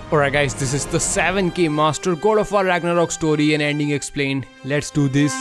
Alright guys, this is the 7K Master God of War Ragnarok story and ending explained. Let's do this.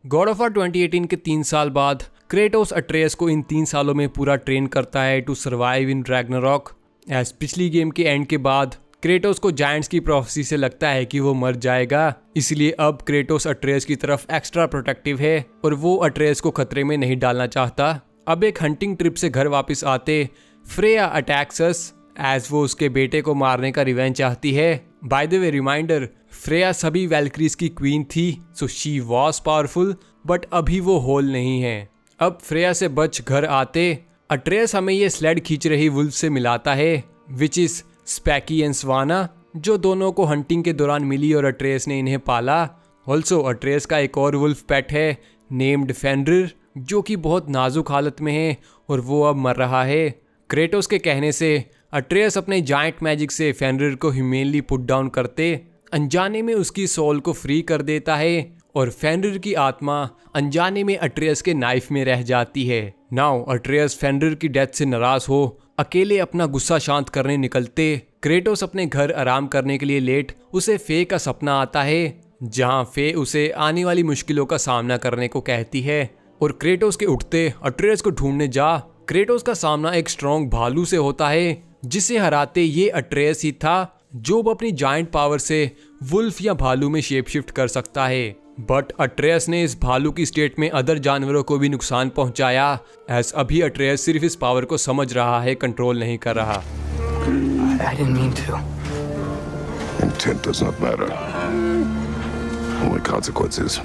God of war 2018 के 3 साल बाद Kratos अट्रेयस को इन 3 सालों में पूरा train करता है to survive in Ragnarok. As पिछली गेम के एंड के बाद क्रेटोस को जायंट्स की प्रोफेसी से लगता है कि वो मर जाएगा, इसलिए अब क्रेटोस अट्रेयस की तरफ एक्स्ट्रा प्रोटेक्टिव है और वो अट्रेयस को खतरे में नहीं डालना चाहता। अब एक हंटिंग ट्रिप से घर वापस आते फ्रेया अटैक्स अस एज वो उसके बेटे को मारने का रिवेंज चाहती है। By the way reminder, Freya सभी वैल्क्रीज की क्वीन थी, so she was powerful, but अभी वो होल नहीं है। अब फ्रेया से बच घर आते अट्रेयस हमें ये स्लेड खींच रही वुल्फ से मिलाता है, विच इज स्पैकी एंड स्वाना, जो दोनों को हंटिंग के दौरान मिली और अट्रेयस ने इन्हें पाला। ऑल्सो अट्रेयस का एक और वुल्फ पेट है नेम्ड फेनरिर, जो कि बहुत नाजुक हालत में है और वो अब मर रहा है। क्रेटोस के कहने से अट्रेयस अपने जायंट मैजिक से फेनरिर को ह्यूमेनली पुट डाउन करते अनजाने में उसकी सोल को फ्री कर देता है और फेनरिर की आत्मा अनजाने में अट्रेयस के नाइफ में रह जाती है। नाउ अट्रेयस फेनरिर की डेथ से नाराज हो अकेले अपना गुस्सा शांत करने निकलते क्रेटोस अपने घर आराम करने के लिए लेट उसे फे का सपना आता है, जहां फे उसे आने वाली मुश्किलों का सामना करने को कहती है और क्रेटोस के उठते अट्रेयस को ढूंढने जा क्रेटोस का सामना एक स्ट्रॉन्ग भालू से होता है, जिसे हराते ये अट्रेयस ही था जो अपनी जायंट पावर से वुल्फ या भालू में शेप शिफ्ट कर सकता है। बट अट्रेयस ने इस भालू की स्टेट में अदर जानवरों को भी नुकसान पहुंचाया, एज अभी अट्रेयस सिर्फ इस पावर को समझ रहा है, कंट्रोल नहीं कर रहा। I didn't mean to. Intent does not matter. Only consequences.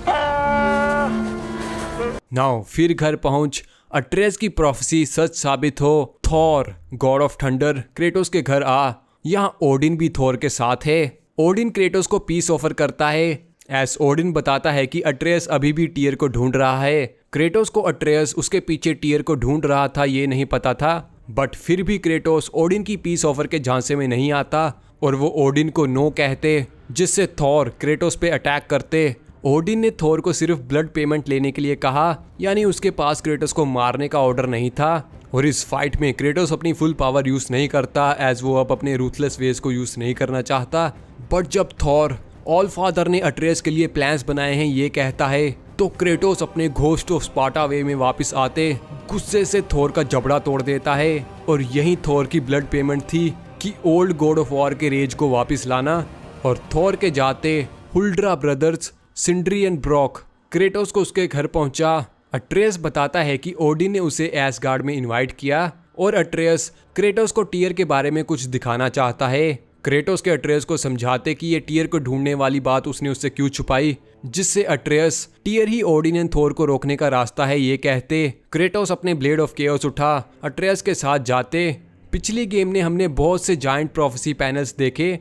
Now फिर घर पहुंच अट्रेयस की प्रोफेसी सच साबित हो। Thor God of thunder Kratos के घर आ, यहाँ ओडिन भी थॉर के साथ है। ओडिन क्रेटोस को पीस ऑफर करता है, एस ओडिन बताता है कि अट्रेयस अभी भी टीयर को ढूंढ रहा है। क्रेटोस को अट्रेयस उसके पीछे टीयर को ढूंढ रहा था ये नहीं पता था, बट फिर भी क्रेटोस ओडिन की पीस ऑफर के झांसे में नहीं आता और वो ओडिन को नो कहते, जिससे थॉर क्रेटोस पे अटैक करते। ओडिन ने थॉर को सिर्फ ब्लड पेमेंट लेने के लिए कहा, यानी उसके पास क्रेटोस को मारने का ऑर्डर नहीं था। और इस फाइट में क्रेटोस अपनी फुल पावर यूज नहीं करता, एज वो अब अपने रूथलेस वेज को यूज नहीं करना चाहता। बट जब थॉर ऑल फादर ने अट्रेयस के लिए प्लान्स बनाए हैं ये कहता है, तो क्रेटोस अपने घोस्ट ऑफ स्पार्टा वे में वापस आते गुस्से से थॉर का जबड़ा तोड़ देता है। और यही थॉर की ब्लड पेमेंट थी कि ओल्ड गॉड ऑफ वॉर के रेज को वापस लाना। और थॉर के जाते हुल्ड्रा ब्रदर्स सिंड्री एंड ब्रॉक क्रेटोस को उसके घर पहुंचा। अट्रेयस बताता है कि ओडिन ने उसे एसगार्ड में इनवाइट किया और अट्रेयस क्रेटोस को टीयर के बारे में कुछ दिखाना चाहता है। क्रेटोस के अट्रेयस को समझाते कि ये टीयर को ढूंढने वाली बात उसने उससे क्यों छुपाई, जिससे अट्रेयस टीयर ही ओडिन एंड थोर को रोकने का रास्ता है ये कहते। क्रेटोस अपने ब्लेड ऑफ केओस उठा अट्रेयस के साथ जाते। पिछली गेम ने हमने बहुत से जायंट प्रोफेसी पैनल्स देखे।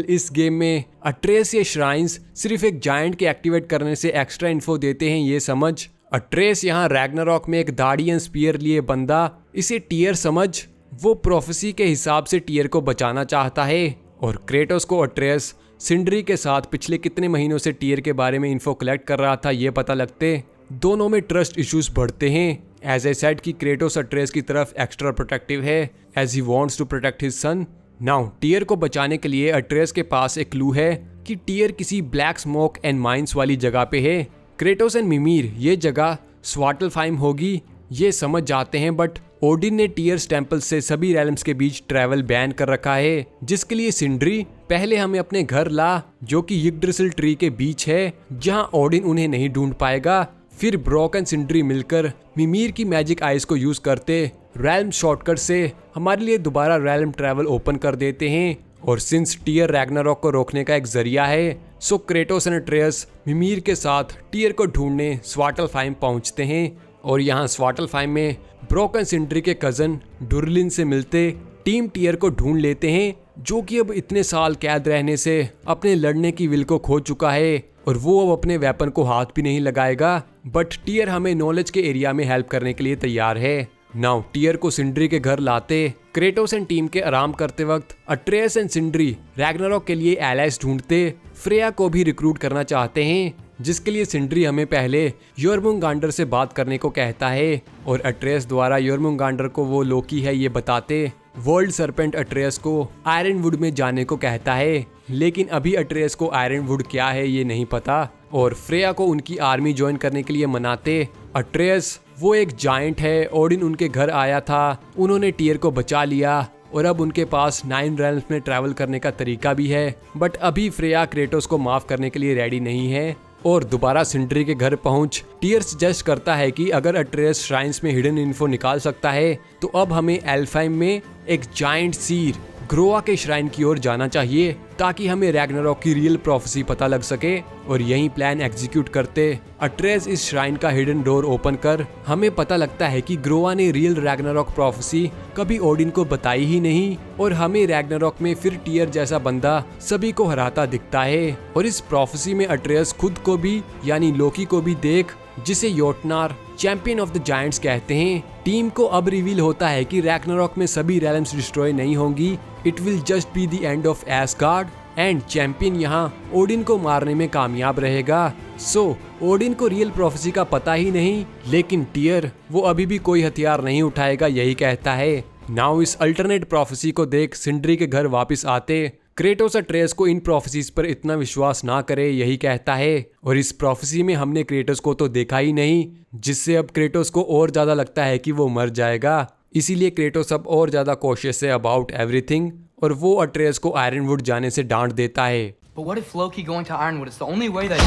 इस गेम में अट्रेयस ये श्राइन्स सिर्फ एक जायंट के एक्टिवेट करने से एक्स्ट्रा इन्फो देते हैं ये समझ। अट्रेयस यहाँ रैग्नारॉक में एक दाढ़ी एंड स्पीयर लिए बंदा इसे टीयर समझ, वो प्रोफेसी के हिसाब से टीयर को बचाना चाहता है। और क्रेटोस को अट्रेयस सिंड्री के साथ पिछले कितने महीनों से टीयर के बारे में इन्फो कलेक्ट कर रहा था ये पता लगते दोनों में ट्रस्ट इश्यूज बढ़ते हैं। एज आई सेड कि क्रेटोस अट्रेयस की तरफ एक्स्ट्रा प्रोटेक्टिव है as he wants to protect his son. Now Tyr को बचाने के लिए अट्रेयस के पास एक क्लू है कि टीयर किसी ब्लैक स्मोक एंड माइंस वाली जगह पे है। क्रेटोस एंड मिमीर ये जगह स्वाटलफाइम होगी ये समझ जाते हैं, बट ओडिन ने टीयर्स टेम्पल से सभी रेलम्स के बीच ट्रैवल बैन कर रखा है, जिसके लिए सिंड्री पहले हमें अपने घर ला जो कि यिग्ड्रिसिल ट्री के बीच है, जहां ओडिन उन्हें नहीं ढूंढ पाएगा। फिर ब्रॉक एंड सिंड्री मिलकर मिमीर की मैजिक आइज को यूज करते रैल्म शॉर्टकट से हमारे लिए दोबारा रैल्म ट्रैवल ओपन कर देते हैं। और सिंस टीयर रैग्नारॉक को रोकने का एक जरिया है, सो क्रेटोस एंड अट्रेयस मिमीर के साथ टीयर को ढूंढने स्वाटलफाइम पहुंचते हैं। और यहाँ स्वाटलफाइम में ब्रॉक एंड सिंड्री के कजन डुरलिन से मिलते टीम टीयर को ढूंढ लेते हैं, जो कि अब इतने साल कैद रहने से अपने लड़ने की विल को खो चुका है और वो अब अपने वेपन को हाथ भी नहीं लगाएगा। बट टीयर हमें नॉलेज के एरिया में हेल्प करने के लिए तैयार है। नाउ टीयर को सिंड्री के घर लाते क्रेटोस एंड टीम के आराम करते वक्त अट्रेयस एंड सिंड्री रैग्नारॉक के लिए एलाइज ढूंढते फ्रेया को भी रिक्रूट करना चाहते हैं, जिसके लिए सिंड्री हमें पहले योर्मुंगांडर से बात करने को कहता है और अट्रेस द्वारा योर्मुंगांडर को वो लोकी है ये बताते वर्ल्ड सरपेंट अट्रेस को आयरनवुड में जाने को कहता है। लेकिन अभी अट्रेस को आयरनवुड क्या है ये नहीं पता और फ्रेया को उनकी आर्मी ज्वाइन करने के लिए मनाते। अट्रेस वो एक जायंट है, ओडिन उनके घर आया था, उन्होंने टियर को बचा लिया और अब उनके पास 9 रेल्म्स में ट्रैवल करने का तरीका भी है। बट अभी फ्रेया क्रेटोस को माफ करने के लिए रेडी नहीं है और दोबारा सिंड्री के घर पहुंच टियर सजेस्ट करता है कि अगर अट्रेस श्राइन्स में हिडन इन्फो निकाल सकता है तो अब हमें एल्फाइम में एक जायंट सीर ग्रोआ के श्राइन की ओर जाना चाहिए ताकि हमें रैग्नारॉक की रियल प्रोफेसी पता लग सके और यही प्लान एग्जीक्यूट करते अट्रेस इस श्राइन का हिडन डोर ओपन कर हमें पता लगता है कि ग्रोआ ने रियल रैग्नारॉक प्रोफेसी कभी ओडिन को बताई ही नहीं और हमें रैग्नारॉक में फिर टियर जैसा बंदा सभी को हराता दिखता है और इस प्रोफेसी में अट्रेस खुद को भी यानी लोकी को भी देख जिसे योटनार चैंपियन ऑफ द जायंट्स कहते हैं। टीम को अब रिवील होता है कि रैग्नारॉक में सभी रेल्म्स डिस्ट्रॉय नहीं होंगी, it will just be the end of ash gourd and champion यहाँ ओडिन को मारने में कामयाब रहेगा। सो ओडिन को रियल प्रोफेसी का पता ही नहीं, लेकिन टियर वो अभी भी कोई हथियार नहीं उठाएगा यही कहता है। नाउ इस अल्टरनेट प्रोफेसी को देख सिंड्री के घर वापस आते क्रेटोस अट्रेस को इन प्रोफेसीज पर इतना विश्वास ना करे यही कहता है और इस प्रोफेसी में हमने क्रेटोस को तो देखा ही नहीं, जिससे अब क्रेटोस को और ज्यादा लगता है कि वो मर जाएगा। इसीलिए क्रेटोस अब और ज्यादा कॉशियस है अबाउट एवरीथिंग और वो अट्रेस को आयरनवुड जाने से डांट देता है। But what if Loki going to Ironwood is the only way that...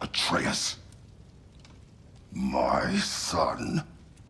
Atreus, my son.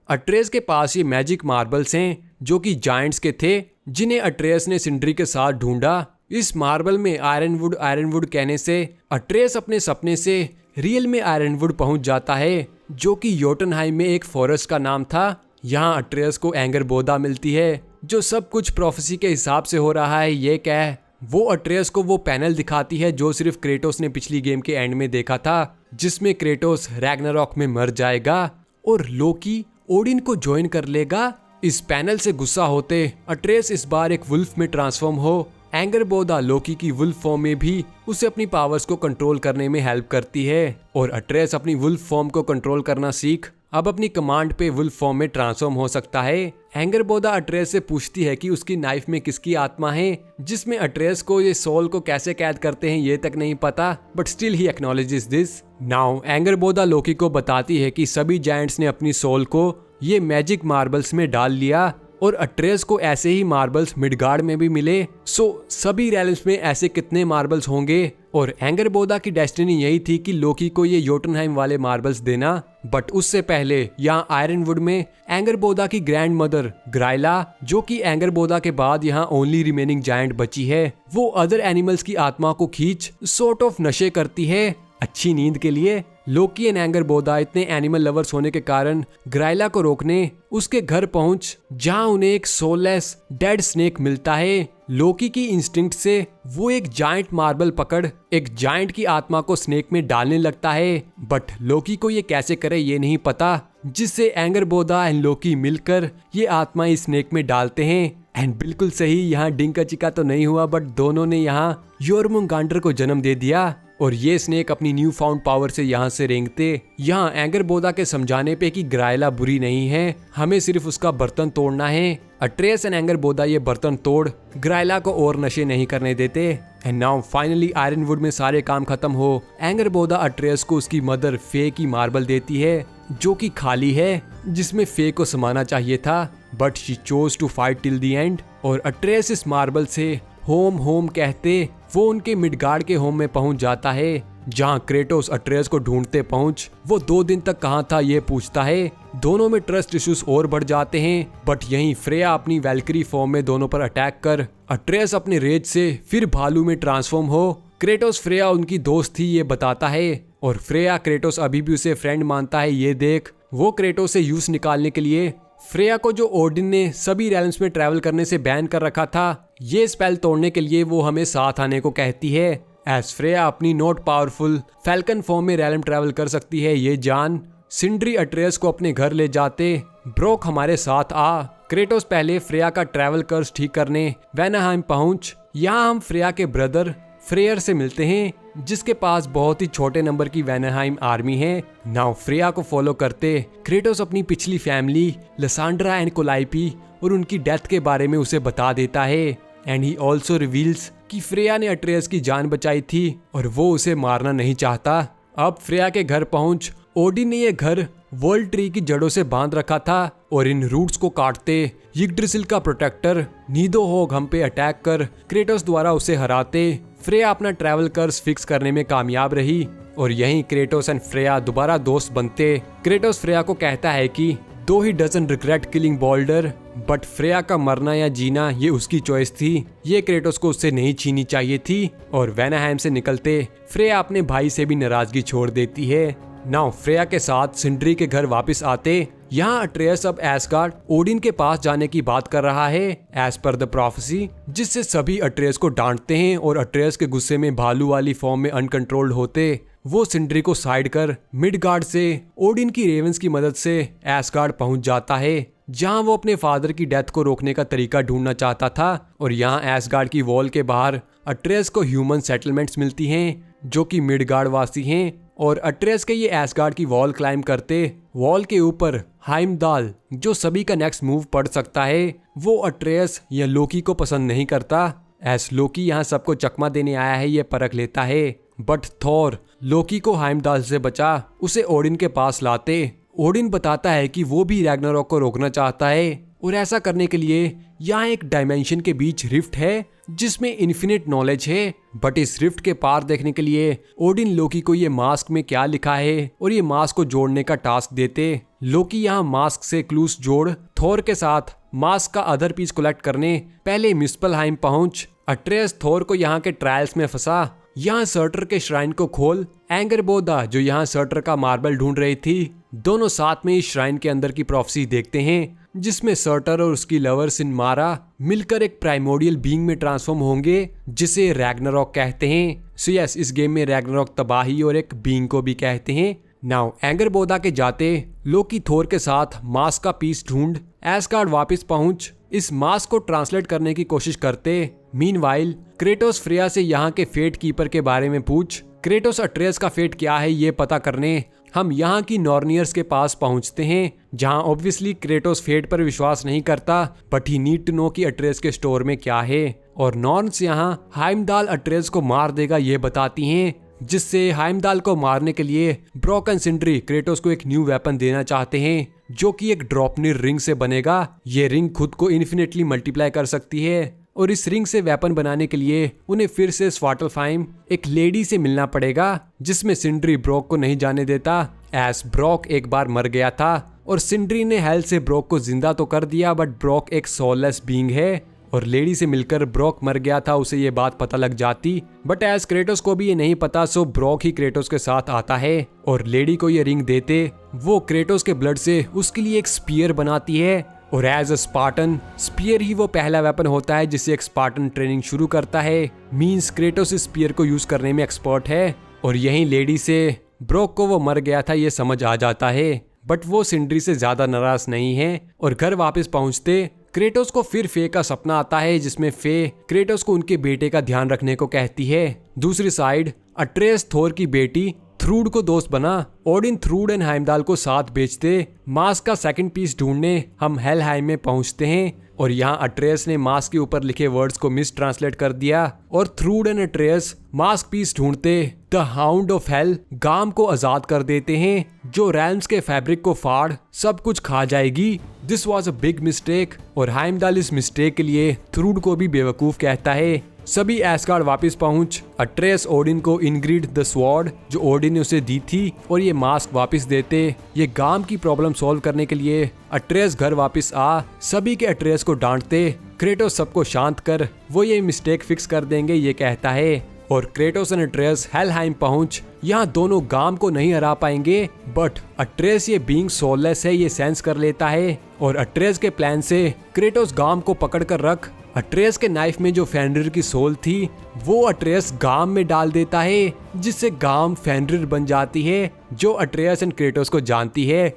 अट्रेस के पास ये मैजिक मार्बल्स हैं जो कि जायंट्स के थे जिन्हें अट्रेस ने सिंड्री के साथ ढूंढा। इस मार्बल में आयरनवुड कहने से अट्रेस अपने सपने से रियल में आयरनवुड पहुंच जाता है जो कि योटनहाइम में एक फॉरेस्ट का नाम था। यहाँ अट्रेस को एंगर बोदा मिलती है जो सब कुछ प्रोफेसी के हिसाब से हो रहा है ये कह वो अट्रेस को वो पैनल दिखाती है जो सिर्फ क्रेटोस ने पिछली गेम के एंड में देखा था जिसमें क्रेटोस रैग्नारॉक में मर जाएगा और लोकी ओडिन को ज्वाइन कर लेगा। इस पैनल से गुस्सा होते अट्रेस इस बार एक वुल्फ में ट्रांसफॉर्म हो एंगर बोदा लोकी की वुल्फ फॉर्म में भी उसे अपनी पावर्स को कंट्रोल करने में हेल्प करती है और अट्रेस अपनी वुल्फ फॉर्म को कंट्रोल करना सीख अब अपनी कमांड पे वुल्फ फॉर्म में ट्रांसफॉर्म हो सकता है। एंगर बोदा अट्रेस से पूछती है कि उसकी नाइफ में किसकी आत्मा है, जिसमें अट्रेस को ये सोल को कैसे कैद करते हैं ये तक नहीं पता but still he acknowledges this. Now Angrboda Loki को बताती है कि सभी जायंट्स ने अपनी सोल को ये मैजिक मार्बल्स में डाल लिया और अट्रेस को ऐसे ही मार्बल्स मिडगार्ड में भी मिले। सो सभी रेल्म्स में ऐसे कितने मार्बल्स होंगे और एंगर बोदा की डेस्टिनी यही थी कि लोकी को ये योटनहाइम वाले मार्बल्स देना। बट उससे पहले यहाँ आयरनवुड में एंगर बोदा की ग्रैंड मदर ग्राइला जो कि एंगर बोदा के बाद यहाँ ओनली रिमेनिंग जायंट बची है वो अदर एनिमल्स की आत्मा को खींच सॉर्ट ऑफ नशे करती है अच्छी नींद के लिए। लोकी एंड एंगर बोदा इतने एनिमल लवर्स होने के कारण ग्राइला को रोकने उसके घर पहुंच जहां उन्हें एक सोललेस डेड स्नेक मिलता है। लोकी की इंस्टिंक्ट से वो एक जायंट मार्बल पकड़ एक जायंट की आत्मा को स्नेक में डालने लगता है बट लोकी को ये कैसे करे ये नहीं पता, जिससे एंगर बोदा एंड लोकी मिलकर ये आत्मा इस स्नेक में डालते हैं। एंड बिल्कुल सही यहाँ डिंका चिका तो नहीं हुआ बट दोनों ने यहाँ योर्मुंगांडर को जन्म दे दिया और ये स्नेक अपनी न्यू फाउंड पावर से यहाँ से रेंगते यहाँ एंगर बोदा के समझाने पे कि ग्राइला बुरी नहीं है हमें सिर्फ उसका बर्तन तोड़ना है। अट्रेस एंड एंगर बोदा ये बर्तन तोड़ ग्राइला को और नशे नहीं करने देते। एंड नाउ फाइनली आयरनवुड में सारे काम खत्म हो एंगर बोदा अट्रेस को उसकी मदर फे की मार्बल देती है जो कि खाली है जिसमें फे को समाना चाहिए था but she chose to fight till the end और अट्रेस इस मार्बल से होम कहते वो उनके मिडगार्ड के होम में पहुंच जाता है जहां क्रेटोस अट्रेस को ढूंढते पहुंच वो 2 दिन तक कहां था ये पूछता है। दोनों में ट्रस्ट इश्यूज और बढ़ जाते हैं बट यहीं फ्रेया अपनी वैल्करी फॉर्म में दोनों पर अटैक कर अट्रेस अपने रेज से फिर भालू में ट्रांसफॉर्म हो। क्रेटोस फ्रेया उनकी दोस्त थी ये बताता है और फ्रेया क्रेटोस अभी भी उसे फ्रेंड मानता है ये देख वो क्रेटोस से यूज निकालने के लिए फ्रेया को जो ओडिन ने सभी रेल्म्स में ट्रैवल करने से बैन कर रखा था ये स्पेल तोड़ने के लिए वो हमें साथ आने को कहती है। एज फ्रेया अपनी नॉट पावरफुल फैल्कन फॉर्म में रेल्म ट्रैवल कर सकती है ये जान सिंड्री अट्रेस को अपने घर ले जाते ब्रोक हमारे साथ आ। क्रेटोस पहले फ्रेया का ट्रैवल कर्स ठीक करने वैनाहाइम पहुंच। यहाँ हम फ्रेया के ब्रदर फ्रेयर से मिलते हैं, जिसके पास बहुत ही छोटे नंबर की वैनहाइम आर्मी है। नाउ फ्रेया को फॉलो करते क्रेटोस अपनी पिछली फैमिली लसांड्रा एंड कोलाइपी और उनकी डेथ के बारे में उसे बता देता है। एंड ही ऑल्सो रिवील्स कि फ्रेया ने अट्रेयस की जान बचाई थी और वो उसे मारना नहीं चाहता। अब फ्रेया के घर पहुंच ओडिन ने यह घर वर्ल्ड ट्री की जड़ों से बांध रखा था और इन रूट्स को काटते यिग्ड्रासिल का प्रोटेक्टर नीदोहोग हम पे अटैक कर क्रेटोस द्वारा उसे हराते फ्रेया अपना ट्रैवल कर्स फिक्स करने में कामयाब रही और यहीं क्रेटोस एंड फ्रेया दोबारा दोस्त बनते। क्रेटोस फ्रेया को कहता है कि though he doesn't regret killing Baldur, but Freya का मरना या जीना ये उसकी चॉइस थी, ये क्रेटोस को उससे नहीं छीनी चाहिए थी। और वैनाहाइम से निकलते फ्रेया अपने भाई से भी नाराजगी छोड़ देती है। नाउ फ्रेया के साथ सिंड्री के घर वापस आते यहाँ अट्रेयस अब एसगार्ड ओडिन के पास जाने की बात कर रहा है एज पर द प्रोफेसी, जिससे सभी अट्रेयस को डांटते हैं और अट्रेयस के गुस्से में भालू वाली फॉर्म में अनकंट्रोल्ड होते वो सिंड्री को साइड कर मिडगार्ड से ओडिन की रेवेंस की मदद से एसगार्ड पहुंच जाता है, जहां वो अपने फादर की डेथ को रोकने का तरीका ढूंढना चाहता था। और यहाँ एसगार्ड की वॉल के बाहर अट्रेयस को ह्यूमन सेटलमेंट्स मिलती हैं जो कि मिडगार्ड वासी हैं और अट्रेयस के ये एसगार्ड की वॉल क्लाइम करते वॉल के ऊपर हाइमदाल, जो सभी का नेक्स्ट मूव पढ़ सकता है, वो अट्रेयस या लोकी को पसंद नहीं करता। एस लोकी यहाँ सबको चकमा देने आया है ये परख लेता है, बट थॉर लोकी को हाइमदाल से बचा उसे ओडिन के पास लाते। ओडिन बताता है कि वो भी रैग्नारॉक को रोकना चाहता है और ऐसा करने के लिए यहाँ एक डायमेंशन के बीच रिफ्ट है जिसमें इन्फिनिट नॉलेज है। बट इस रिफ्ट के पार देखने के लिए ओडिन लोकी को ये मास्क में क्या लिखा है और ये मास्क को जोड़ने का टास्क देते। लोकी यहाँ मास्क से क्लूस जोड़ थोर के साथ मास्क का अदर पीस कलेक्ट करने पहले मिस्पलहाइम पहुंच अट्रेयस थोर को यहाँ के ट्रायल्स में फंसा। यहाँ सर्टर के श्राइन को खोल एंगरबोदा जो यहाँ सर्टर का मार्बल ढूंढ रही थी, दोनों साथ में इस श्राइन के अंदर की प्रोफेसी देखते हैं जिसमें सर्टर और उसकी लवर सिनमारा मिलकर एक प्राइमोडियल बीइंग में ट्रांसफॉर्म होंगे जिसे रैग्नारॉक कहते हैं। सो यस, इस गेम में रैग्नारॉक तबाही और एक बीइंग को भी कहते हैं। नाउ एंगरबोदा के जाते लोकी थोर के साथ मास्क का पीस ढूंढ एसगार्ड वापस पहुंच इस मास्क को ट्रांसलेट करने की कोशिश करते। मीनवाइल क्रेटोस फ्रेया से यहाँ के फेट कीपर के बारे में पूछ क्रेटोस अट्रेयस का फेट क्या है ये पता करने हम यहाँ की नॉर्नियर्स के पास पहुँचते हैं, जहाँ ऑब्वियसली क्रेटोस फेट पर विश्वास नहीं करता but he need to know कि अट्रेयस के स्टोर में क्या है। और नॉर्न्स यहाँ हाइमदाल अट्रेयस को मार देगा ये बताती हैं, जिससे हाइमदाल को मारने के लिए ब्रॉक एंड सिंड्री क्रेटोस को एक न्यू वेपन देना चाहते हैं जो कि एक ड्रॉपनिर रिंग से बनेगा। ये रिंग खुद को इन्फिनिटली मल्टीप्लाई कर सकती है और इस रिंग से वेपन बनाने के लिए उन्हें फिर से स्वाटलफाइम एक लेडी से मिलना पड़ेगा जिसमें सिंड्री ब्रॉक को नहीं जाने देता एस ब्रॉक एक बार मर गया था और सिंड्री ने हेल से ब्रॉक को जिंदा तो कर दिया बट ब्रॉक एक सोललेस बीइंग है और लेडी से मिलकर ब्रॉक मर गया था उसे ये बात पता लग जाती बट एस क्रेटोस को भी ये नहीं पता। सो ब्रॉक ही क्रेटोस के साथ आता है और लेडी को ये रिंग देते वो क्रेटोस के ब्लड से उसके लिए एक स्पीयर बनाती है और एज अ स्पार्टन स्पीयर ही वो पहला वेपन होता है जिससे एक स्पार्टन ट्रेनिंग शुरू करता है। मींस क्रेटोस इस स्पीयर को यूज करने में एक्सपर्ट है और यहीं लेडी से ब्रॉक को वो मर गया था ये समझ आ जाता है बट वो सिंड्री से ज्यादा नाराज नहीं है। और घर वापस पहुंचते क्रेटोस को फिर फे का सपना आता है जिसमें फे क्रेटोस को उनके बेटे का ध्यान रखने को कहती है। दूसरी साइड अट्रेयस थोर की बेटी थ्रूड को दोस्त बना ओडिन थ्रूड एंड हाइमदाल को साथ बेचते मास्क का सेकंड पीस ढूंढने हम हेलहाइम में पहुंचते हैं और यहाँ अट्रेयस ने मास्क के ऊपर लिखे वर्ड्स को मिस ट्रांसलेट कर दिया और थ्रूड एंड अट्रेयस मास्क पीस ढूंढते द हाउंड ऑफ हेल गाम को आजाद कर देते हैं जो रैल्म्स के फैब्रिक को फाड़ सब कुछ खा जाएगी। This was a big mistake और हाइमदाल इस मिस्टेक के लिए थ्रूड को भी बेवकूफ कहता है। सभी एसगार्ड वापस पहुंच अट्रेयस ओडिन को इनग्रिड द स्वॉर्ड जो ओडिन ने उसे दी थी और ये मास्क वापस देते। ये गाम की प्रॉब्लम सॉल्व करने के लिए अट्रेयस घर वापस आ सभी के अट्रेयस को डांटते क्रेटोस सबको शांत कर वो ये मिस्टेक फिक्स कर देंगे ये कहता है और क्रेटोस एंड अट्रेयस हेलहाइम पहुंच यहाँ दोनों गाम को नहीं हरा पाएंगे बट अट्रेयस ये बीइंग सोललेस है ये सेंस कर लेता है और अट्रेयस के प्लान से क्रेटोस गाम को पकड़ कर रख अट्रेयस के नाइफ में जो फेनरिर की सोल थी वो अट्रेयस गाम में डाल देता है जिससे गाम फेनरिर बन जाती है जो अट्रेयस एंड क्रेटोस को जानती है।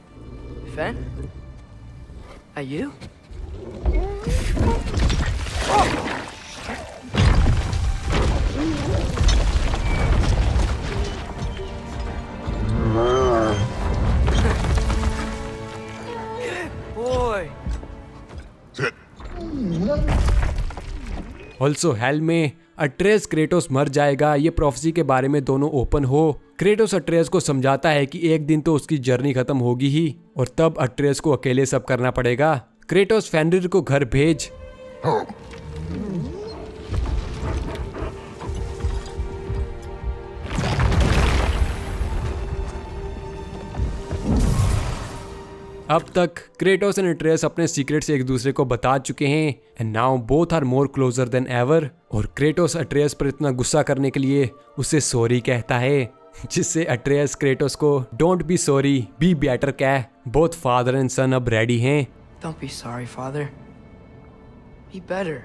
Fen? Are you? Also hello में अट्रेस क्रेटोस मर जाएगा ये प्रोफेसी के बारे में दोनों ओपन हो। क्रेटोस अट्रेस को समझाता है कि एक दिन तो उसकी जर्नी खत्म होगी ही और तब अट्रेस को अकेले सब करना पड़ेगा। क्रेटोस फेनरिर को घर भेज। अब तक क्रेटोस एंड अट्रेस अपने सीक्रेट्स एक दूसरे को बता चुके हैं and now both are more closer than ever. और क्रेटोस अट्रेस पर इतना गुस्सा करने के लिए उसे सॉरी कहता है, जिससे अट्रेस क्रेटोस को don't be sorry be better कह। बोथ फादर एंड सन अब रेडी हैं। Don't be sorry, Father. Be better.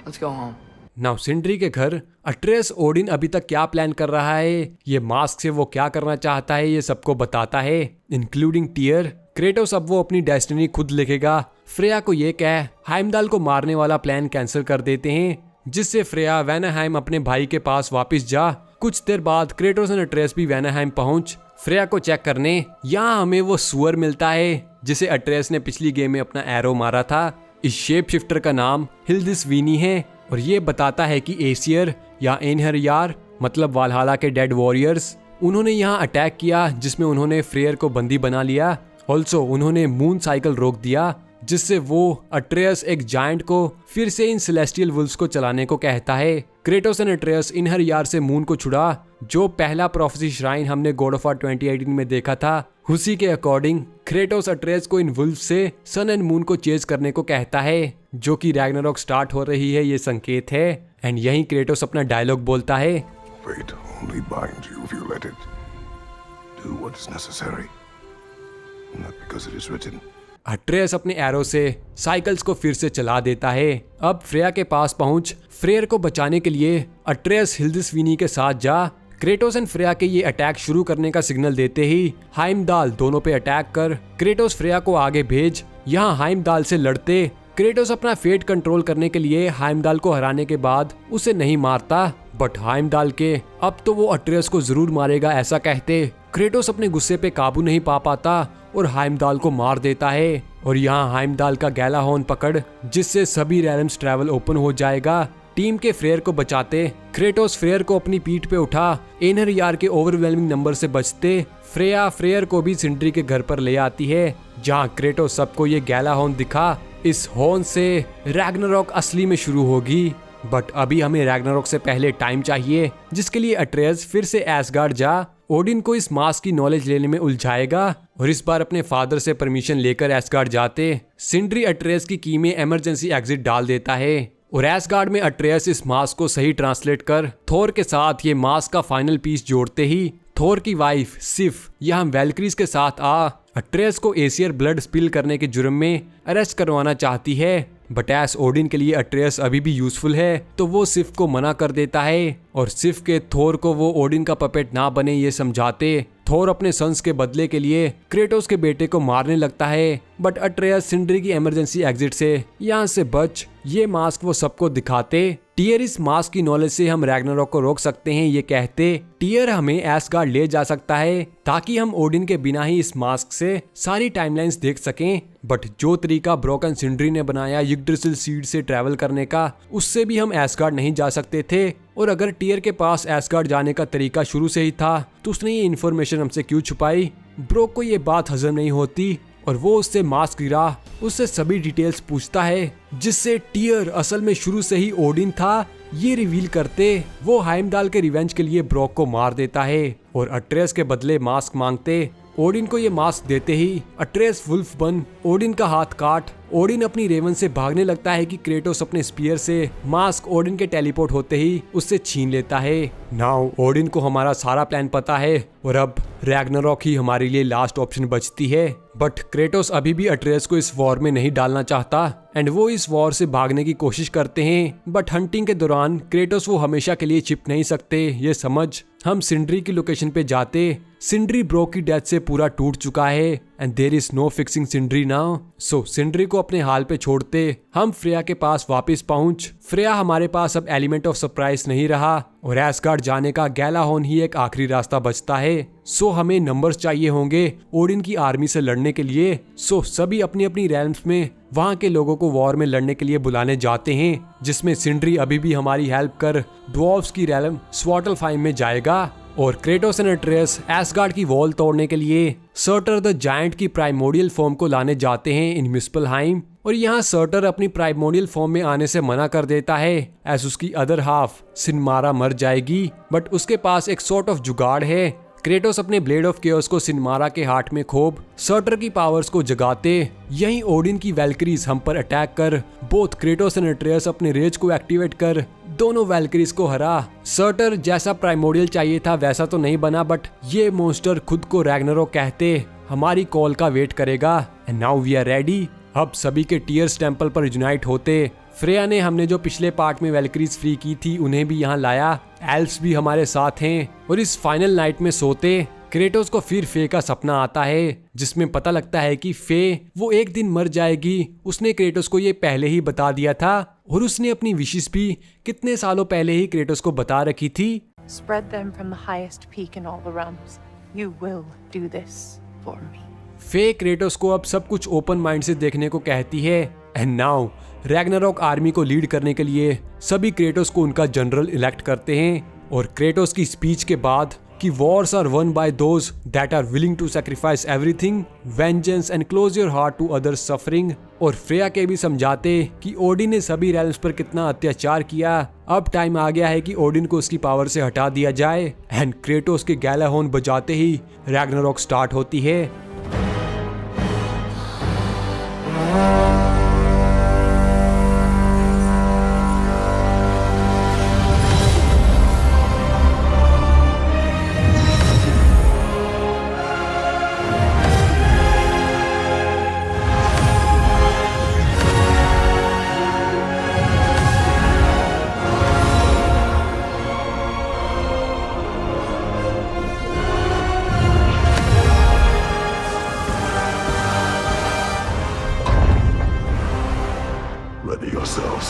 Let's go home. Now Sindri के घर अट्रेस ओडिन अभी तक क्या प्लान कर रहा है, ये मास्क से वो क्या करना चाहता है, ये सबको बताता है इंक्लूडिंग टीयर। क्रेटोस अब वो अपनी डेस्टिनी खुद लिखेगा। फ्रेया को ये कह हाइमदाल को मारने वाला प्लान कैंसिल कर देते हैं, जिससे फ्रेया वैनाहाइम अपने भाई के पास वापस जा। कुछ देर बाद क्रेटोस एंड अट्रेस भी वैनाहाइम पहुंच फ्रेया को चेक करने। यहाँ हमें वो सुअर मिलता है जिसे अट्रेस ने पिछली गेम में अपना एरो मारा था। इस शेप शिफ्टर का नाम हिल्दिसवीनी है और ये बताता है कि एसियर या एनहरयार मतलब वालहाला के डेड वॉरियर्स उन्होंने यहाँ अटैक किया, जिसमें उन्होंने फ्रेयर को बंदी बना लिया। ऑल्सो उन्होंने मून साइकिल रोक दिया, जिससे वो अट्रेयस एक जायंट को फिर से इन सेलेस्टियल वुल्व्स को चलाने को कहता है। क्रेटोस एंड अट्रेयस इनहरयार से मून को छुड़ा, जो पहला प्रोफेसी श्राइन हमने गॉड ऑफ वॉर 2018 में देखा था, उसी के अकॉर्डिंग क्रेटोस अट्रेयस को इन वुल्व्स से सन एंड मून को चेज करने को कहता है, जो कि रैग्नारॉक स्टार्ट हो रही है ये संकेत है। एंड यहीं क्रेटोस अपना डायलॉग बोलता है, Fate only binds you if you let it. Do what is necessary. Not because it is written. अट्रेयस अपने एरो से साइकिल्स को फिर से चला देता है। अब फ्रेया के पास पहुंच फ्रेयर को बचाने के लिए अट्रेयस हिल्दिसवीनी के साथ जा। क्रेटोस एंड फ्रेया के ये अटैक शुरू करने का सिग्नल देते ही हाइमदाल दोनों पे अटैक कर क्रेटोस फ्रेया को आगे भेज। यहाँ हाइमदाल से लड़ते क्रेटोस अपना फेट कंट्रोल करने के लिए हाइमदाल को हराने के बाद उसे नहीं मारता, बट हाइमदाल के अब तो वो अट्रेयस को जरूर मारेगा ऐसा कहते क्रेटोस अपने गुस्से पे काबू नहीं पा पाता और हाइमदाल को मार देता है। और यहाँ हाइमदाल का गैलाहॉर्न पकड़, जिससे सभी रैलम्स ट्रैवल ओपन हो जाएगा। टीम के फ्रेयर को बचाते क्रेटोस फ्रेयर को अपनी पीठ पे उठा एनहरयार के ओवरवेलमिंग नंबर से बचते फ्रेया फ्रेयर को भी सिंड्री के घर पर ले आती है, जहाँ क्रेटोस सबको ये गैलाहॉर्न दिखा। इस हॉर्न से रैग्नारॉक असली में शुरू होगी, बट अभी हमें रैग्नारॉक से पहले टाइम चाहिए, जिसके लिए अट्रेयस फिर से एसगार्ड जा ओडिन को इस मास्क की नॉलेज लेने में उलझाएगा और इस बार अपने फादर से परमिशन लेकर एसगार्ड जाते सिंड्री अट्रेयस की की में इमरजेंसी एग्जिट डाल देता है और एसगार्ड में अट्रेयस इस मास्क को सही ट्रांसलेट कर थोर के साथ ये मास्क का फाइनल पीस जोड़ते ही थोर की वाइफ सिफ यहाँ वैल्क्रीज के साथ आ अट्रेयस को एसियर ब्लड स्पिल करने के जुर्म में अरेस्ट करवाना चाहती है, बट एस ओडिन के लिए अट्रेयस अभी भी यूजफुल है तो वो सिफ को मना कर देता है और सिफ के थोर को वो ओडिन का पपेट ना बने ये समझाते थोर अपने सन्स के बदले के लिए क्रेटोस के बेटे को मारने लगता है, बट अट्रेयस सिंड्री की इमरजेंसी एग्जिट से यहाँ से बच ये मास्क वो सबको दिखाते। टीयर इस मास्क की नॉलेज से हम रैग्नारॉक को रोक सकते हैं ये कहते टीयर हमें एसगार्ड ले जा सकता है ताकि हम ओडिन के बिना ही इस मास्क से सारी टाइमलाइंस देख सकें, बट जो तरीका ब्रोकन सिंड्री ने बनाया यिग्ड्रासिल सीड से ट्रैवल करने का उससे भी हम एसगार्ड नहीं जा सकते थे। और अगर टीयर के पास एसगार्ड जाने का तरीका शुरू से ही था तो उसने ये इन्फॉर्मेशन हमसे क्यों छुपाई। ब्रोक को ये बात हजम नहीं होती और वो उससे मास्क गिरा उससे सभी डिटेल्स पूछता है, जिससे टीयर असल में शुरू से ही ओडिन था ये रिवील करते वो हाइमदाल के रिवेंज के लिए ब्रोक को मार देता है और अट्रेयस के बदले मास्क मांगते। ओडिन को ये मास्क देते ही अट्रेयस वुल्फ बन ओडिन का हाथ काट ओडिन अपनी रेवन से भागने लगता है कि क्रेटोस अपने स्पीयर से मास्क ओडिन के टेलीपोर्ट होते ही उससे छीन लेता है। नाउ ओडिन को हमारा सारा प्लान पता है और अब रैग्नारॉक ही हमारे लिए लास्ट ऑप्शन बचती है, बट क्रेटोस अभी भी अट्रेयस को इस वॉर में नहीं डालना चाहता एंड वो इस वॉर से भागने की कोशिश करते हैं, बट हंटिंग के दौरान क्रेटोस वो हमेशा के लिए छिप नहीं सकते ये समझ हम सिंड्री की लोकेशन पे जाते। सिंड्री ब्रोक की डेथ से पूरा टूट चुका है and there is no fixing Sindri now. So Sindri को अपने हाल पे छोड़ते हम फ्रेया के पास वापस पहुंच फ्रेया हमारे पास अब एलिमेंट ऑफ सरप्राइज नहीं रहा और एसगार्ड जाने का गैलाहॉर्न ही एक आखिरी रास्ता बचता है। सो हमें नंबर्स चाहिए होंगे ओडिन की आर्मी से लड़ने के लिए। सो सभी अपनी अपनी रैल्म्स में वहाँ के लोगों को वॉर में लड़ने के लिए बुलाने जाते हैं, जिसमें सिंड्री अभी भी हमारी हेल्प कर ड्वार्फ्स की रैलम स्वाटलफाइम में जाएगा। और क्रेटोस एंड अट्रेस एसगार्ड की वॉल तोड़ने के लिए सर्टर द जायंट की प्राइमोडियल फॉर्म को लाने जाते हैं इन मिस्पलहाइम। और यहाँ सर्टर अपनी प्राइमोडियल फॉर्म में आने से मना कर देता है एज उसकी अदर हाफ सिनमारा मर जाएगी। बट उसके पास एक सॉर्ट ऑफ जुगाड़ है। क्रेटोस अपने ब्लेड ऑफ केओस को सिनमारा के हार्ट में खोब सर्टर की पावर्स को जगाते यहीं ओडिन की वैल्करीज हम पर अटैक कर बोथ क्रेटोस एंड अट्रेस अपने रेज को एक्टिवेट कर दोनों वैल्करीज को हरा। सर्टर जैसा प्राइमोडियल चाहिए था वैसा तो नहीं बना, बट ये मॉन्स्टर खुद को रैग्नारोक कहते हमारी कॉल का वेट करेगा। And now we are ready. अब सभी के टीयर्स टेंपल पर यूनाइट होते फ्रेया ने हमने जो पिछले पार्ट में वैल्करीज फ्री की थी उन्हें भी यहाँ लाया। एल्फ्स भी हमारे साथ हैं और इस फाइनल नाइट में सोते क्रेटोस को फिर फे का सपना आता है जिसमें पता लगता है कि फे वो एक दिन मर जाएगी। उसने क्रेटोस को ये पहले ही बता दिया था और उसने अपनी विशेस भी कितने सालों पहले ही क्रेटोस को बता रखी थी। Spread them from the highest peak in all the realms. You will do this for me. फे क्रेटोस को अब सब कुछ ओपन माइंड से देखने को कहती है। एंड नाउ रैग्नारोक आर्मी को लीड करने के लिए सभी क्रेटोस को उनका जनरल इलेक्ट करते हैं। और क्रेटोस की स्पीच के बाद कि wars are won by those that are willing to sacrifice everything, vengeance and close your heart to others suffering. और फ्रेया के भी समझाते कि ओडिन ने सभी रेल्म्स पर कितना अत्याचार किया। अब टाइम आ गया है कि ओडिन को उसकी पावर से हटा दिया जाए। एंड क्रेटोस के गैलाहॉर्न बजाते ही रैग्नारोक स्टार्ट होती है। Ready yourselves.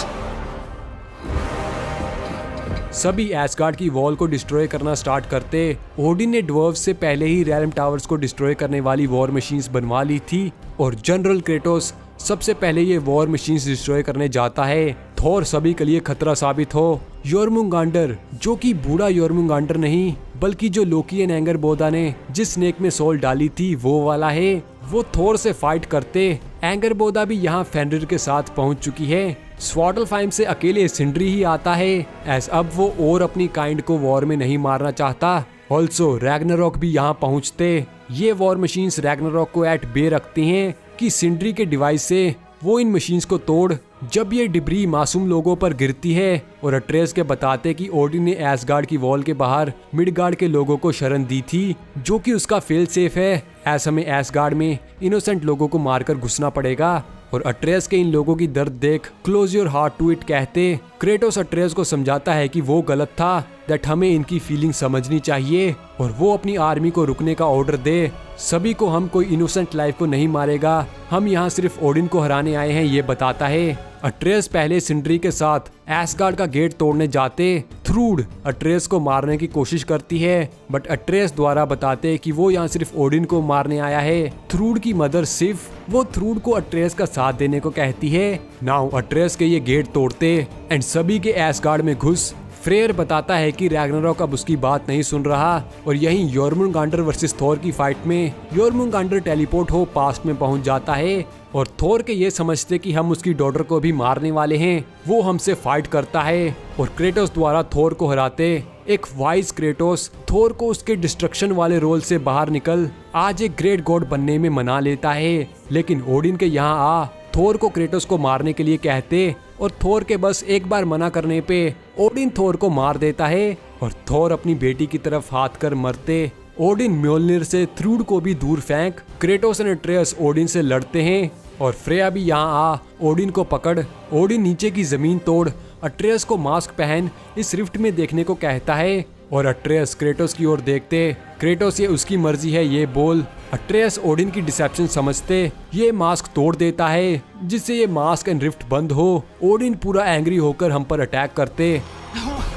सभी एसगार्ड की वॉल को डिस्ट्रॉय करना स्टार्ट करते। ओडिन ने ड्वर्व्स से पहले ही रैलम टावर्स को डिस्ट्रॉय करने वाली वॉर मशीन्स बनवा ली थी और जनरल क्रेटोस सबसे पहले ये वॉर मशीन्स डिस्ट्रॉय करने जाता है। थोर सभी के लिए खतरा साबित हो। योर्मुंगांडर, जो कि बूढ़ा योर्मुंगांडर नहीं बल्कि जो लोकी एंड एंगर बोदा ने जिस स्नेक में सोल डाली थी वो वाला है, वो थोर से फाइट करते। एंगर बोदा भी यहाँ फेनरिर के साथ पहुंच चुकी है। स्वाटलफाइम से अकेले सिंड्री ही आता है एज अब वो और अपनी काइंड को वॉर में नहीं मारना चाहता। ऑल्सो रैग्नारोक भी यहाँ पहुंचते। ये वॉर मशीन्स रैग्नारोक को एट बे रखती हैं कि सिंड्री के डिवाइस से वो इन मशीन्स को तोड़। जब ये डिब्री मासूम लोगों पर गिरती है और अट्रेस के बताते कि ओडिन ने एसगार्ड की वॉल के बाहर मिडगार्ड के लोगों को शरण दी थी जो कि उसका फेल सेफ है। ऐसा में एसगार्ड में इनोसेंट लोगों को मारकर घुसना पड़ेगा। और अट्रेस के इन लोगों की दर्द देख close your heart to it कहते क्रेटोस अट्रेस को समझाता है कि वो गलत था, दैट हमें इनकी फीलिंग समझनी चाहिए और वो अपनी आर्मी को रुकने का ऑर्डर दे। सभी को हम कोई इनोसेंट लाइफ को नहीं मारेगा, हम यहाँ सिर्फ ओडिन को हराने आए हैं ये बताता है। अट्रेस पहले सिंड्री के साथ एसगार्ड का गेट तोड़ने जाते। थ्रूड अट्रेस को मारने की कोशिश करती है बट अट्रेस द्वारा बताते कि वो यहाँ सिर्फ ओडिन को मारने आया है। थ्रूड की मदर सिफ वो थ्रूड को अट्रेस का साथ देने को कहती है। नाउ अट्रेस के ये गेट तोड़ते एंड सभी के एसगार्ड में घुस। फ्रेयर बताता है कि रैग्नारोक अब उसकी बात नहीं सुन रहा और यहीं योर्मुंगांडर वर्सेस थोर की फाइट में योर्मुंगांडर टेलीपोर्ट हो पास्ट में पहुंच जाता है और थोर के ये समझते कि हम उसकी डॉटर को भी मारने वाले हैं। वो हमसे फाइट करता है और क्रेटोस द्वारा थोर को हराते। एक वाइज क्रेटोस थोर को उसके डिस्ट्रक्शन वाले रोल से बाहर निकल आज एक ग्रेट गॉड बनने में मना लेता है। लेकिन ओडिन के यहाँ आ थोर को क्रेटोस को मारने के लिए कहते और थोर के बस एक बार मना करने पे ओडिन थोर को मार देता है और थोर अपनी बेटी की तरफ हाथ कर मरते। ओडिन म्योल्निर से थ्रूड को भी दूर फेंक क्रेटोस एंड अट्रेस ओडिन से लड़ते हैं और फ्रेया भी यहाँ आ ओडिन को पकड़ ओडिन नीचे की जमीन तोड़ अट्रेस को मास्क पहन इस रिफ्ट में देखने को कहता है और अट्रेस क्रेटोस की ओर देखते। क्रेटोस ये उसकी मर्जी है ये बोल। अट्रेस ओडिन की डिसेप्शन समझते ये मास्क तोड़ देता है जिससे ये मास्क एंड रिफ्ट बंद हो। ओडिन पूरा एंग्री होकर हम पर अटैक करते।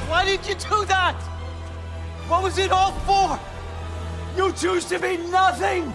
Why did you do that? What was it all for? You choose to be nothing!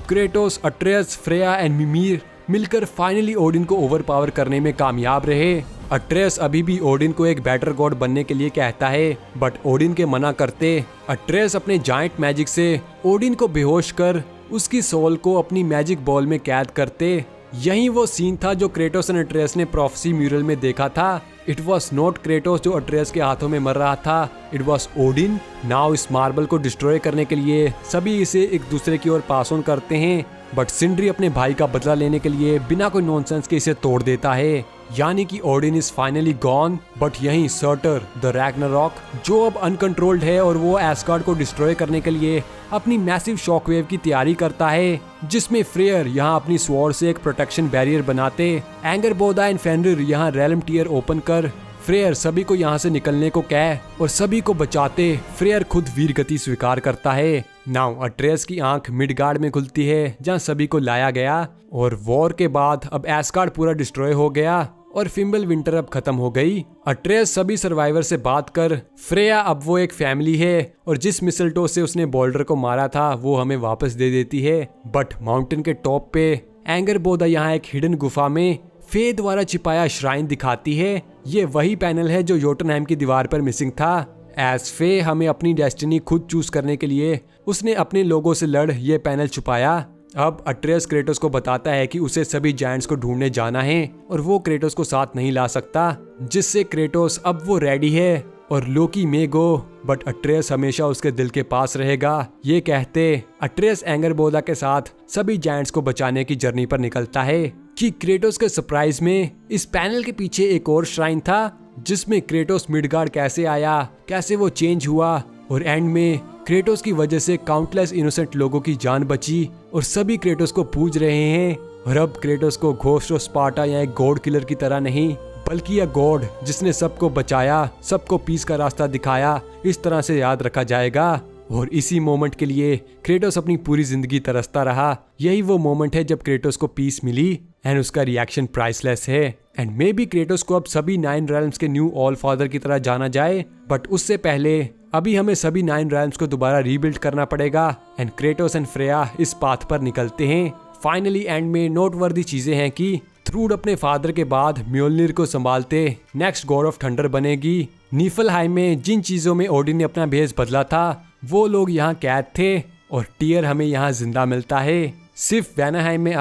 Kratos, Atreus, Freya and Mimir मिलकर फाइनली ओडिन को ओवरपावर करने में कामयाब रहे। अट्रेस अभी भी ओडिन को एक बेटर गॉड बनने के लिए कहता है, बट ओडिन के मना करते अट्रेस अपने जायंट मैजिक से ओडिन को बेहोश कर उसकी सोल को अपनी मैजिक बॉल में कैद करते। यही वो सीन था जो क्रेटोस एंड अट्रेस ने प्रोफेसी म्यूरल में देखा था। इट वॉज नॉट क्रेटोस जो अट्रेस के हाथों में मर रहा था, इट वॉज ओडिन। नाउ इस मार्बल को डिस्ट्रॉय करने के लिए सभी इसे एक दूसरे की ओर पास ऑन करते हैं, बट सिंड्री अपने भाई का बदला लेने के लिए बिना कोई नॉनसेंस के इसे तोड़ देता है। यानी कि Odin is finally gone. But यहीं सर्टर द रैग्नारॉक जो अब अनकंट्रोल्ड है और वो एस्गार्ड को डिस्ट्रॉय करने के लिए अपनी मैसिव शॉकवेव की तैयारी करता है, जिसमें फ्रेयर यहाँ अपनी स्वॉर्ड से एक प्रोटेक्शन बैरियर बनाते। एंगरबोदा एंड फेनरिर यहाँ रेलम टीयर ओपन कर फ्रेयर सभी को यहाँ से निकलने को कह और सभी को बचाते फ्रेयर खुद वीर गति स्वीकार करता है। नाउ अट्रेस की आंख मिडगार्ड में खुलती है जहाँ सभी को लाया गया, और वॉर के बाद अब एस्गार्ड पूरा डिस्ट्रॉय हो गया और फिम्बलविंटर अब खत्म हो गई। अट्रेस सभी सर्वाइवर से बात कर फ्रेया अब वो एक फैमिली है और जिस मिसल्टो से उसने बोल्डर को मारा था वो हमें वापस दे देती है। बट माउंटेन के टॉप पे एंगरबोदा यहाँ एक हिडन गुफा में फे द्वारा छिपाया श्राइन दिखाती है। ये वही पैनल है जो योटनहेम की दीवार पर मिसिंग था। एज फे हमें अपनी डेस्टिनी खुद चूज करने के लिए उसने अपने लोगों से लड़ ये पैनल छुपाया। अब अट्रेस क्रेटोस को बताता है कि उसे सभी जायंट्स को ढूंढने जाना है और वो क्रेटोस को साथ नहीं ला सकता, जिससे क्रेटोस अब वो रेडी है और लोकी में गो, बट अट्रेस हमेशा उसके दिल के पास रहेगा। ये कहते अट्रेस एंगरबोदा के साथ सभी जायंट्स को बचाने की जर्नी पर निकलता है कि क्रेटोस के सरप्राइज में इस पैनल के पीछे एक और श्राइन था जिसमें क्रेटोस मिडगार्ड कैसे आया, कैसे वो चेंज हुआ और एंड में क्रेटोस की वजह से काउंटलेस इनोसेंट लोगों की जान बची और सभी क्रेटोस को पूज रहे हैं। और अब क्रेटोस को घोस्ट ऑफ स्पार्टा या एक गॉड किलर की तरह नहीं, बल्कि यह गॉड जिसने सबको बचाया, सबको पीस का रास्ता दिखाया, इस तरह से याद रखा जाएगा। और इसी मोमेंट के लिए क्रेटोस अपनी पूरी जिंदगी तरसता रहा। यही वो मोमेंट है जब क्रेटोस को पीस मिली एंड उसका रिएक्शन प्राइसलेस है। एंड मे बी क्रेटोस को अब सभी 9 रेल्म्स के न्यू ऑल फादर की तरह जाना जाए, बट उससे पहले अभी हमें सभी 9 रेल्म्स को दोबारा रीबिल्ड करना पड़ेगा। एंड क्रेटोस एंड फ्रेया इस पाथ पर निकलते हैं। फाइनली एंड में नोटवर्दी चीजें हैं कि थ्रूड अपने फादर के बाद म्योल्निर को संभालते नेक्स्ट गॉड ऑफ थंडर बनेगी। नीफलहाइम में जिन चीजों में ओडिन ने अपना भेष बदला था वो लोग यहाँ कैद थे और टीयर हमें यहाँ जिंदा मिलता है। सिर्फ वैनाहाइम में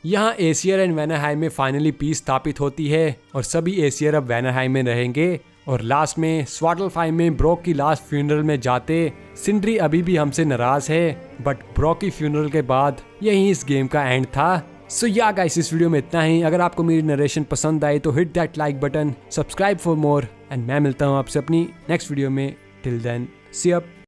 यहाँ एसियर एंड वैनाहाइम में फाइनली पीस स्थापित होती है और सभी एसियर अब वैनाहाइम में रहेंगे। और लास्ट में स्वाटलफाइम में ब्रॉक की लास्ट फ्यूनरल में जाते सिंड्री अभी भी हमसे नाराज है, बट ब्रॉक की फ्यूनरल के बाद यही इस गेम का एंड था। सो या गाइस, इस वीडियो में इतना ही। अगर आपको मेरी नरेशन पसंद आई तो hit that like button, subscribe for more, and मैं मिलता हूँ आपसे अपनी नेक्स्ट वीडियो में। टिल देन सी अप।